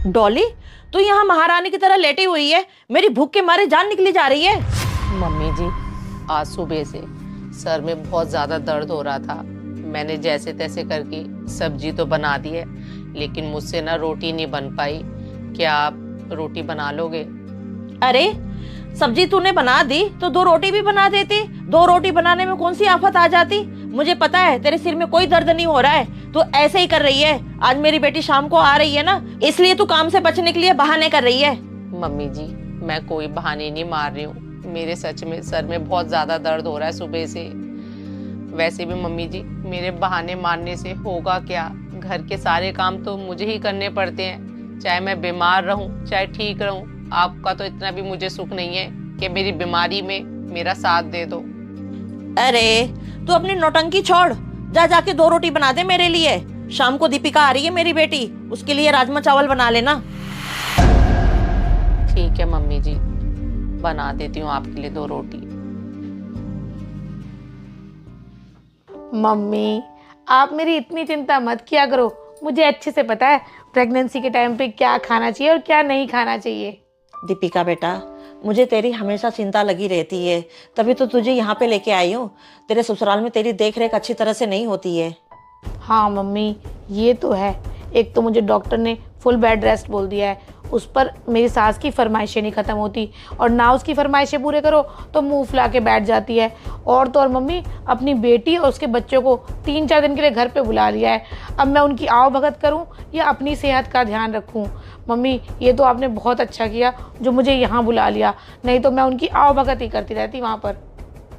डॉली, तू यहाँ महारानी की तरह लेटी हुई है, मेरी भूख के मारे जान निकली जा रही है। मम्मी जी, आज सुबह से सर में बहुत ज़्यादा दर्द हो रहा था। मैंने जैसे तैसे करके सब्जी तो बना दी है, लेकिन मुझसे ना रोटी नहीं बन पाई। क्या आप रोटी बना लोगे? अरे सब्जी तूने बना दी तो 2 रोटी भी बना देती। 2 रोटी बनाने में कौन सी आफत आ जाती। मुझे पता है तेरे सिर में कोई दर्द नहीं हो रहा है, तू ऐसे ही कर रही है। आज मेरी बेटी शाम को आ रही है ना, इसलिए तू काम से बचने के लिए बहाने कर रही है। मम्मी जी, मैं कोई बहाने नहीं मार रही हूँ। मेरे सच में सर में बहुत ज़्यादा दर्द हो रहा है सुबह से। वैसे भी मम्मी जी, मेरे बहाने मारने से होगा क्या? घर के सारे काम तो मुझे ही करने पड़ते हैं, चाहे मैं बीमार रहूं चाहे ठीक रहूं। आपका तो इतना भी मुझे सुख नहीं है कि मेरी बीमारी में मेरा साथ दे दो। अरे तू अपनी नौटंकी छोड़, जाके 2 रोटी बना दे मेरे लिए। शाम को दीपिका आ रही है मेरी बेटी, उसके लिए राजमा चावल बना लेना। ठीक है मम्मी जी, बना देती हूँ आपके लिए 2 रोटी। मम्मी, आप मेरी इतनी चिंता मत किया करो। मुझे अच्छे से पता है प्रेगनेंसी के टाइम पे क्या खाना चाहिए और क्या नहीं खाना चाहिए। दीपिका बेटा, मुझे तेरी हमेशा चिंता लगी रहती है, तभी तो तुझे यहाँ पे लेके आई हूँ। तेरे ससुराल में तेरी देख रेख अच्छी तरह से नहीं होती है। हाँ मम्मी, ये तो है। एक तो मुझे डॉक्टर ने फुल बेड रेस्ट बोल दिया है, उस पर मेरी सास की फरमाइशें नहीं ख़त्म होती, और ना उसकी फरमाइशें पूरे करो तो मुंह फुला के बैठ जाती है। और तो और मम्मी, अपनी बेटी और उसके बच्चों को 3-4 दिन के लिए घर पे बुला लिया है। अब मैं उनकी आओ भगत करूं या अपनी सेहत का ध्यान रखूं? मम्मी, ये तो आपने बहुत अच्छा किया जो मुझे यहाँ बुला लिया, नहीं तो मैं उनकी आओ भगत ही करती रहती वहाँ पर।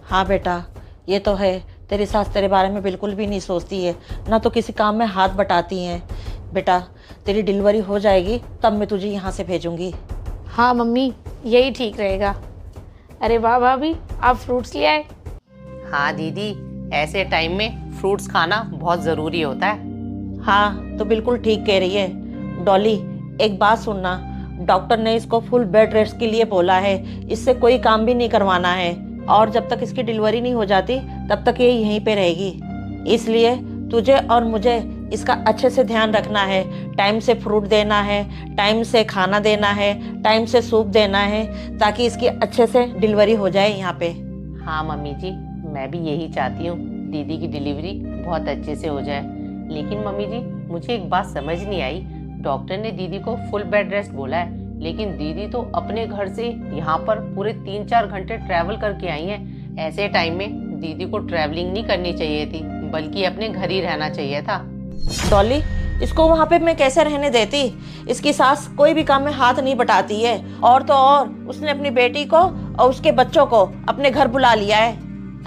हाँ बेटा, ये तो है। तेरी सास तेरे बारे में बिल्कुल भी नहीं सोचती है, ना तो किसी काम में हाथ बटाती हैं। बेटा, तेरी डिलीवरी हो जाएगी तब मैं तुझे यहाँ से भेजूंगी। हाँ मम्मी, यही ठीक रहेगा। अरे वाह भाभी, आप फ्रूट्स ले आए। हाँ दीदी, ऐसे टाइम में फ्रूट्स खाना बहुत ज़रूरी होता है। हाँ तो बिल्कुल ठीक कह रही है। डॉली, एक बात सुनना, डॉक्टर ने इसको फुल बेड रेस्ट के लिए बोला है। इससे कोई काम भी नहीं करवाना है, और जब तक इसकी डिलीवरी नहीं हो जाती तब तक ये यहीं पे रहेगी। इसलिए तुझे और मुझे इसका अच्छे से ध्यान रखना है। टाइम से फ्रूट देना है, टाइम से खाना देना है, टाइम से सूप देना है, ताकि इसकी अच्छे से डिलीवरी हो जाए यहाँ पे। हाँ मम्मी जी, मैं भी यही चाहती हूँ, दीदी की डिलीवरी बहुत अच्छे से हो जाए। लेकिन मम्मी जी, मुझे एक बात समझ नहीं आई। डॉक्टर ने दीदी को फुल बेड रेस्ट बोला है, लेकिन दीदी तो अपने घर से यहाँ पर पूरे 3-4 घंटे ट्रैवल करके आई हैं। ऐसे टाइम में दीदी को ट्रैवलिंग नहीं करनी चाहिए थी, बल्कि अपने घर ही रहना चाहिए था। डॉली, इसको वहाँ पे मैं कैसे रहने देती? इसकी सास कोई भी काम में हाथ नहीं बटाती है, और तो और उसने अपनी बेटी को और उसके बच्चों को अपने घर बुला लिया है।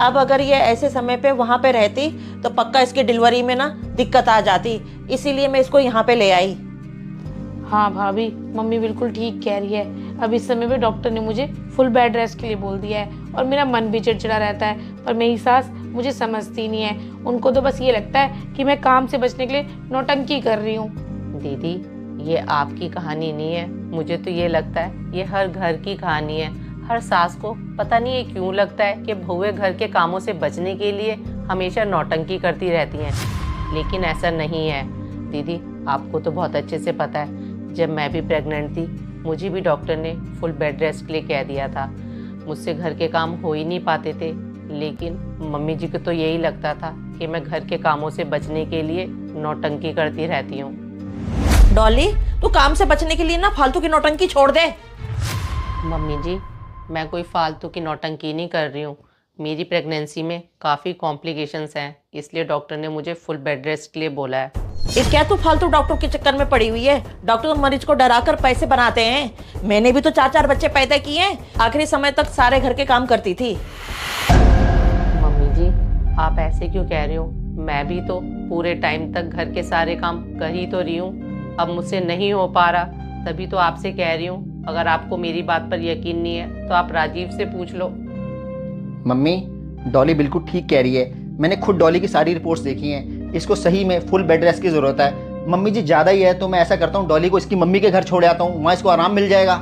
अब अगर ये ऐसे समय पे वहाँ पे रहती तो पक्का इसकी डिलीवरी में ना दिक्कत आ जाती, इसीलिए मैं इसको यहाँ पे ले आई। हाँ भाभी, मम्मी बिल्कुल ठीक कह रही है। अब इस समय पे डॉक्टर ने मुझे फुल बेड रेस्ट के लिए बोल दिया है, और मेरा मन भी चिड़चिड़ा रहता है। पर मेरी सास मुझे समझती नहीं है, उनको तो बस ये लगता है कि मैं काम से बचने के लिए नौटंकी कर रही हूँ। दीदी, ये आपकी कहानी नहीं है, मुझे तो ये लगता है ये हर घर की कहानी है। हर सास को पता नहीं ये क्यों लगता है कि बहुएं घर के कामों से बचने के लिए हमेशा नौटंकी करती रहती हैं, लेकिन ऐसा नहीं है। दीदी, आपको तो बहुत अच्छे से पता है, जब मैं भी प्रेग्नेंट थी मुझे भी डॉक्टर ने फुल बेड रेस्ट के लिए कह दिया था। मुझसे घर के काम हो ही नहीं पाते थे, लेकिन मम्मी जी को तो यही लगता था कि मैं घर के कामों से बचने के लिए नौटंकी करती रहती हूँ। डॉली, तू काम से बचने के लिए ना फालतू की नौटंकी छोड़ दे। मम्मी जी, मैं कोई फालतू की नौटंकी नहीं कर रही हूँ। मेरी प्रेगनेंसी में काफ़ी कॉम्प्लिकेशंस हैं, इसलिए डॉक्टर ने मुझे फुल बेड रेस्ट के लिए बोला है। ये क्या तू फालतू डॉक्टर के चक्कर में पड़ी हुई है? डॉक्टर तो मरीज को डरा कर पैसे बनाते हैं। मैंने भी तो 4-4 बच्चे पैदा किए हैं, आखिरी समय तक सारे घर के काम करती थी। मम्मी जी, आप ऐसे क्यों कह रही हो? मैं भी तो पूरे टाइम तक घर के सारे काम कर ही तो रही हूँ। अब मुझसे नहीं हो पा रहा, तभी तो आपसे कह रही हूँ। अगर आपको मेरी बात पर यकीन नहीं है तो आप राजीव से पूछ लो। मम्मी, डॉली बिल्कुल ठीक कह रही है। मैंने खुद डॉली की सारी रिपोर्ट्स देखी हैं। इसको सही में फुल बेड रेस्ट की ज़रूरत है। मम्मी जी, ज़्यादा ही है तो मैं ऐसा करता हूँ, डॉली को इसकी मम्मी के घर छोड़ आता हूँ, वहाँ इसको आराम मिल जाएगा।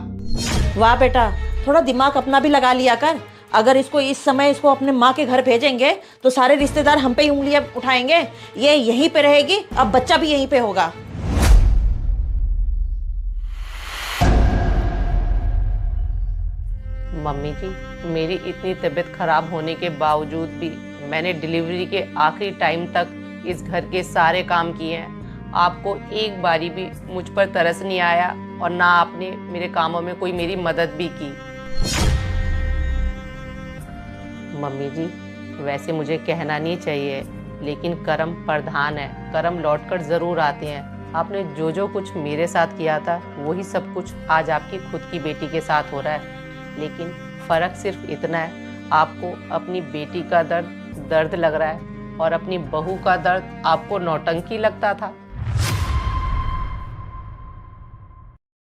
वाह बेटा, थोड़ा दिमाग अपना भी लगा लिया कर। अगर इसको इस समय इसको अपने माँ के घर भेजेंगे तो सारे रिश्तेदार हम पे ही उंगलियां उठाएंगे। ये यहीं पे रहेगी, अब बच्चा भी यहीं पे होगा। मम्मी जी, मेरी इतनी तबीयत खराब होने के बावजूद भी मैंने डिलीवरी के आखिरी टाइम तक इस घर के सारे काम किए हैं। आपको एक बारी भी मुझ पर तरस नहीं आया और ना आपने मेरे कामों में कोई मेरी मदद भी की। मम्मी जी, वैसे मुझे कहना नहीं चाहिए, लेकिन कर्म प्रधान है, कर्म लौटकर ज़रूर आते हैं। आपने जो जो कुछ मेरे साथ किया था वही सब कुछ आज आपकी खुद की बेटी के साथ हो रहा है। लेकिन फ़र्क सिर्फ इतना है, आपको अपनी बेटी का दर्द लग रहा है और अपनी बहू का दर्द आपको नौटंकी लगता था।